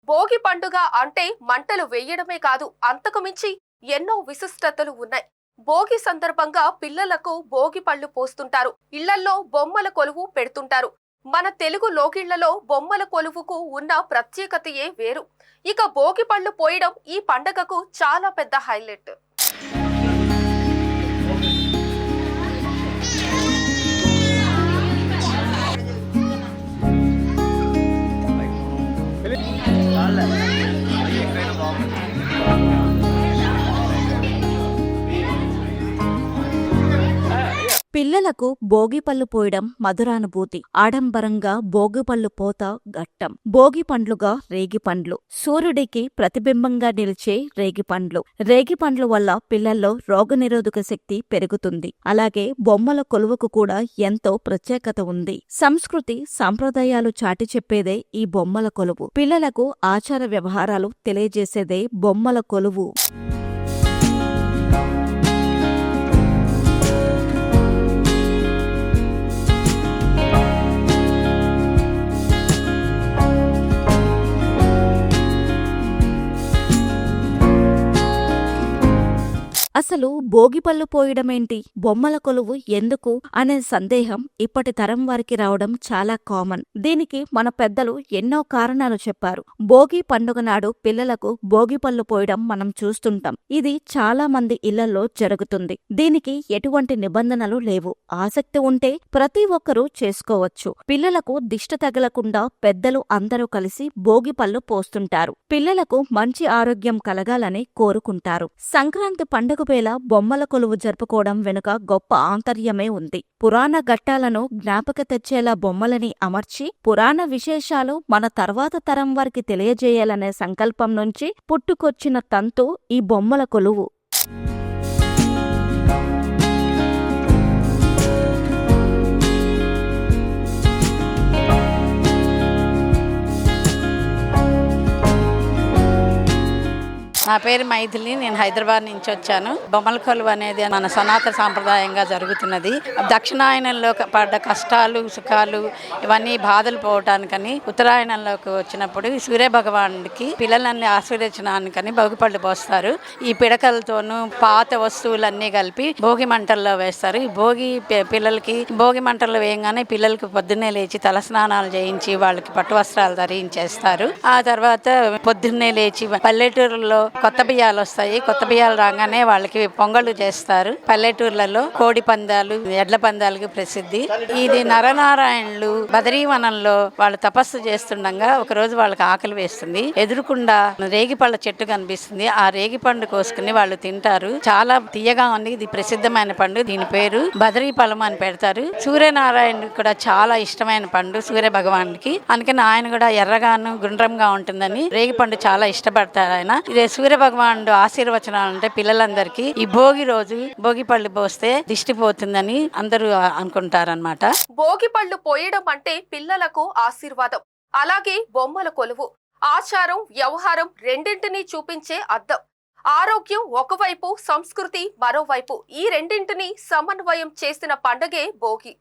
భోగి పండుగ అంటే మంటలు వేయడమే కాదు, అంతకు మించి ఎన్నో విశిష్టతలు ఉన్నాయి. భోగి సందర్భంగా పిల్లలకు భోగి పళ్ళు పోస్తుంటారు. ఇళ్లల్లో బొమ్మల కొలువు పెడుతుంటారు. మన తెలుగు లోకిళ్లలో బొమ్మల కొలువుకు ఉన్న ప్రత్యేకతయే వేరు. ఇక భోగి పళ్ళు పోయడం ఈ పండగకు చాలా పెద్ద హైలైట్. పిల్లలకు భోగిపళ్ళు పోయడం మధురానుభూతి. ఆడంబరంగా భోగిపళ్ళు పోత ఘట్టం. భోగి పండ్లుగా రేగిపండ్లు, సూర్యుడికి ప్రతిబింబంగా నిలిచే రేగిపండ్లు. రేగిపండ్ల వల్ల పిల్లల్లో రోగనిరోధక శక్తి పెరుగుతుంది. అలాగే బొమ్మల కొలువుకు కూడా ఎంతో ప్రత్యేకత ఉంది. సంస్కృతి సంప్రదాయాలు చాటి చెప్పేదే ఈ బొమ్మల కొలువు. పిల్లలకు ఆచార వ్యవహారాలు తెలియజేసేదే బొమ్మల కొలువు. అసలు భోగిపళ్ళు పోయడమేంటి, బొమ్మల కొలువు ఎందుకు అనే సందేహం ఇప్పటి తరం వారికి రావడం చాలా కామన్. దీనికి మన పెద్దలు ఎన్నో కారణాలు చెప్పారు. భోగి పండుగ నాడు పిల్లలకు భోగిపళ్ళు పోయడం మనం చూస్తుంటాం. ఇది చాలా మంది ఇళ్లలో జరుగుతుంది. దీనికి ఎటువంటి నిబంధనలు లేవు. ఆసక్తి ఉంటే ప్రతి ఒక్కరూ చేసుకోవచ్చు. పిల్లలకు దిష్టి తగలకుండా పెద్దలు అందరూ కలిసి భోగిపళ్ళు పోస్తుంటారు. పిల్లలకు మంచి ఆరోగ్యం కలగాలని కోరుకుంటారు. సంక్రాంతి పండుగ వేళ బొమ్మల కొలువు జరుపుకోవడం వెనుక గొప్ప ఆంతర్యమే ఉంది. పురాణ ఘట్టాలను జ్ఞాపక తెచ్చేలా బొమ్మలని అమర్చి పురాణ విశేషాలు మన తర్వాత తరం వారికి తెలియజేయాలనే సంకల్పం నుంచి పుట్టుకొచ్చిన తంతు ఈ బొమ్మల కొలువు. నా పేరు మైథిలి. నేను హైదరాబాద్ నుంచి వచ్చాను. బొమ్మల కొలువు అనేది మన సనాతన సాంప్రదాయంగా జరుగుతున్నది. దక్షిణాయనంలో పడ్డ కష్టాలు సుఖాలు ఇవన్నీ బాధలు పోవటానికని ఉత్తరాయణంలోకి వచ్చినప్పుడు సూర్య భగవానుడికి పిల్లలన్నీ ఆశీర్వచనానికని భోగిపళ్ళు పోస్తారు. ఈ పిడకలతోనూ పాత వస్తువులన్నీ కలిపి భోగి మంటల్లో వేస్తారు. ఈ భోగి పిల్లలకి భోగి మంటల్లో వేయగానే పిల్లలకి పొద్దున్నే లేచి తలస్నానాలు చేయించి వాళ్ళకి పట్టు వస్త్రాలు ధరించేస్తారు. ఆ తర్వాత పొద్దున్నే లేచి పల్లెటూరులో కొత్త బియ్యాలు వస్తాయి. కొత్త బియ్యాలు రాగానే వాళ్ళకి పొంగళ్ళు చేస్తారు. పల్లెటూర్లలో కోడి పందాలు, ఎడ్ల పందాలకి ప్రసిద్ధి. ఇది నరనారాయణులు బదరీవనంలో వాళ్ళు తపస్సు చేస్తుండగా ఒక రోజు వాళ్ళకి ఆకలి వేస్తుంది. ఎదురుకుండా రేగిపళ్ళ చెట్టు కనిపిస్తుంది. ఆ రేగి పండు కోసుకుని వాళ్ళు తింటారు. చాలా తీయగా ఉంది. ఇది ప్రసిద్ధమైన పండు. దీని పేరు బదరీ పళ్ళం అని పెడతారు. సూర్యనారాయణుడికి కూడా చాలా ఇష్టమైన పండు సూర్య భగవానుడికి. అందుకని ఆయన కూడా ఎర్రగాను గుండ్రంగా ఉంటుందని రేగి పండు చాలా ఇష్టపడతారు ఆయన. ఇదే సూర్య భగవానుడు ఆశీర్వచనాలు అంటే పిల్లలందరికీ ఈ భోగి రోజు భోగి పళ్ళు పోస్తే దిష్టి పోతుందని అందరూ అనుకుంటారన్నమాట. భోగి పళ్ళు పోయడం అంటే పిల్లలకు ఆశీర్వాదం. అలాగే బొమ్మల కొలువు ఆచారం వ్యవహారం రెండింటినీ చూపించే అద్దం. ఆరోగ్యం ఒకవైపు, సంస్కృతి మరోవైపు, ఈ రెండింటినీ సమన్వయం చేసిన పండగే భోగి.